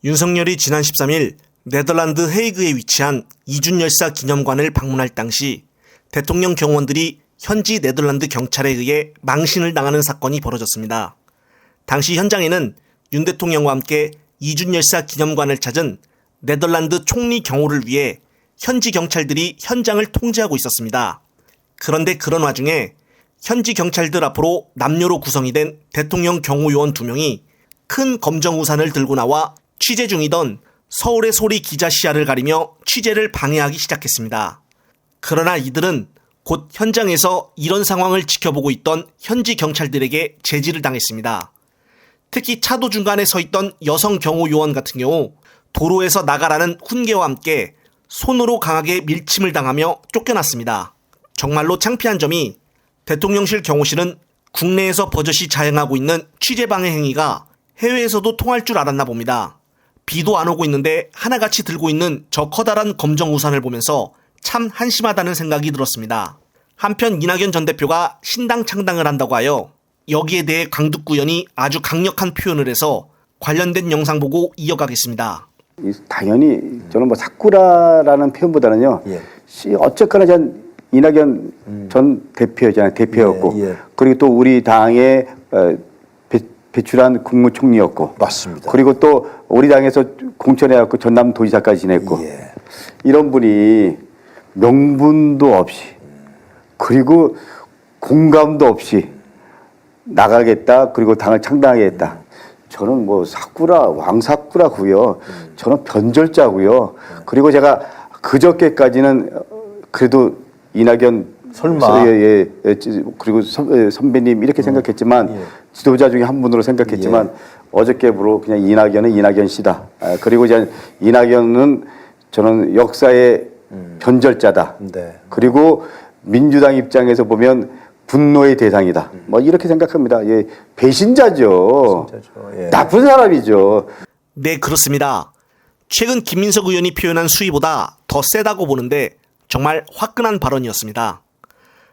윤석열이 지난 13일 네덜란드 헤이그에 위치한 이준열사 기념관을 방문할 당시 대통령 경호원들이 현지 네덜란드 경찰에 의해 망신을 당하는 사건이 벌어졌습니다. 당시 현장에는 윤 대통령과 함께 이준열사 기념관을 찾은 네덜란드 총리 경호를 위해 현지 경찰들이 현장을 통제하고 있었습니다. 그런데 그런 와중에 현지 경찰들 앞으로 남녀로 구성이 된 대통령 경호요원 2명이 큰 검정 우산을 들고 나와 취재 중이던 서울의 소리 기자 시야를 가리며 취재를 방해하기 시작했습니다. 그러나 이들은 곧 현장에서 이런 상황을 지켜보고 있던 현지 경찰들에게 제지를 당했습니다. 특히 차도 중간에 서 있던 여성 경호요원 같은 경우 도로에서 나가라는 훈계와 함께 손으로 강하게 밀침을 당하며 쫓겨났습니다. 정말로 창피한 점이 대통령실 경호실은 국내에서 버젓이 자행하고 있는 취재방해 행위가 해외에서도 통할 줄 알았나 봅니다. 비도 안 오고 있는데 하나같이 들고 있는 저 커다란 검정 우산을 보면서 참 한심하다는 생각이 들었습니다. 한편 이낙연 전 대표가 신당 창당을 한다고 하여 여기에 대해 강북구의원이 아주 강력한 표현을 해서 관련된 영상 보고 이어가겠습니다. 당연히 저는 사쿠라라는 표현보다는요. 어쨌거나 전 이낙연 전 대표잖아요. 대표였고 그리고 또 우리 당의 배출한 국무총리였고 맞습니다. 그리고 또 우리 당에서 공천해갖고 전남도지사까지 지냈고 이런 분이 명분도 없이 그리고 공감도 없이 나가겠다 그리고 당을 창당하겠다. 저는 사쿠라 왕사쿠라고요. 저는 변절자고요. 그리고 제가 그저께까지는 그래도 이낙연 설마 그리고 선배님 이렇게 생각했지만 지도자 중에 한 분으로 생각했지만 어저께부로 그냥 이낙연은 이낙연 씨다. 그리고 이제 이낙연은 저는 역사의 변절자다. 그리고 민주당 입장에서 보면 분노의 대상이다. 이렇게 생각합니다. 배신자죠. 나쁜 사람이죠. 네, 그렇습니다. 최근 김민석 의원이 표현한 수위보다 더 세다고 보는데 정말 화끈한 발언이었습니다.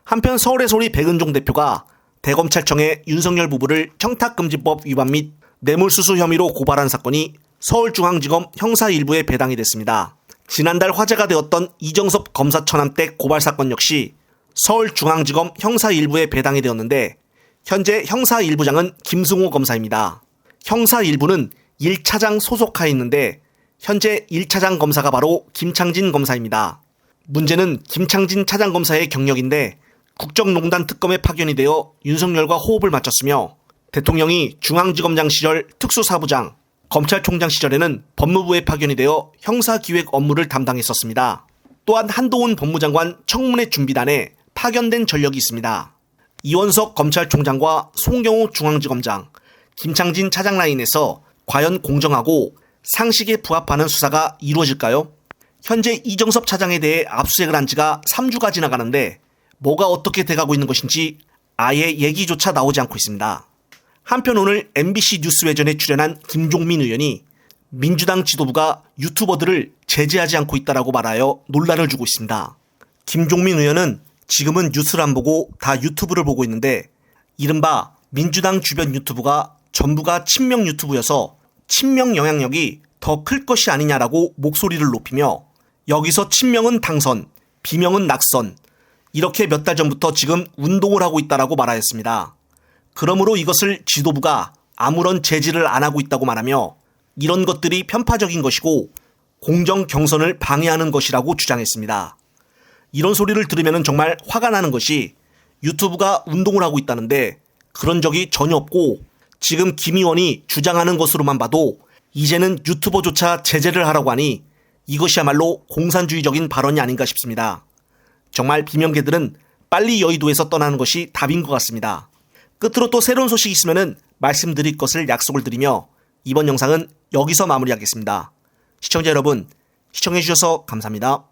한편 서울의 소리 백은종 대표가 대검찰청에 윤석열 부부를 청탁금지법 위반 및 뇌물수수 혐의로 고발한 사건이 서울중앙지검 형사 1부에 배당이 됐습니다. 지난달 화제가 되었던 이정섭 검사 천암댁 고발 사건 역시 서울중앙지검 형사 1부에 배당이 되었는데 현재 형사 1부장은 김승호 검사입니다. 형사 1부는 1차장 소속하에 있는데 현재 1차장 검사가 바로 김창진 검사입니다. 문제는 김창진 차장검사의 경력인데 국정농단 특검에 파견이 되어 윤석열과 호흡을 맞췄으며 대통령이 중앙지검장 시절 특수사부장, 검찰총장 시절에는 법무부에 파견이 되어 형사기획 업무를 담당했었습니다. 또한 한동훈 법무장관 청문회 준비단에 파견된 전력이 있습니다. 이원석 검찰총장과 송경호 중앙지검장, 김창진 차장 라인에서 과연 공정하고 상식에 부합하는 수사가 이루어질까요? 현재 이정섭 차장에 대해 압수수색을 한 지가 3주가 지나가는데 뭐가 어떻게 돼가고 있는 것인지 아예 얘기조차 나오지 않고 있습니다. 한편 오늘 MBC 뉴스외전에 출연한 김종민 의원이 민주당 지도부가 유튜버들을 제재하지 않고 있다라고 말하여 논란을 주고 있습니다. 김종민 의원은 지금은 뉴스를 안 보고 다 유튜브를 보고 있는데 이른바 민주당 주변 유튜브가 전부가 친명 유튜브여서 친명 영향력이 더 클 것이 아니냐라고 목소리를 높이며 여기서 친명은 당선, 비명은 낙선 이렇게 몇 달 전부터 지금 운동을 하고 있다라고 말하였습니다. 그러므로 이것을 지도부가 아무런 제지를 안 하고 있다고 말하며 이런 것들이 편파적인 것이고 공정 경선을 방해하는 것이라고 주장했습니다. 이런 소리를 들으면 정말 화가 나는 것이 유튜브가 운동을 하고 있다는데 그런 적이 전혀 없고 지금 김 의원이 주장하는 것으로만 봐도 이제는 유튜버조차 제재를 하라고 하니 이것이야말로 공산주의적인 발언이 아닌가 싶습니다. 정말 비명계들은 빨리 여의도에서 떠나는 것이 답인 것 같습니다. 끝으로 또 새로운 소식이 있으면 말씀드릴 것을 약속을 드리며 이번 영상은 여기서 마무리하겠습니다. 시청자 여러분, 시청해주셔서 감사합니다.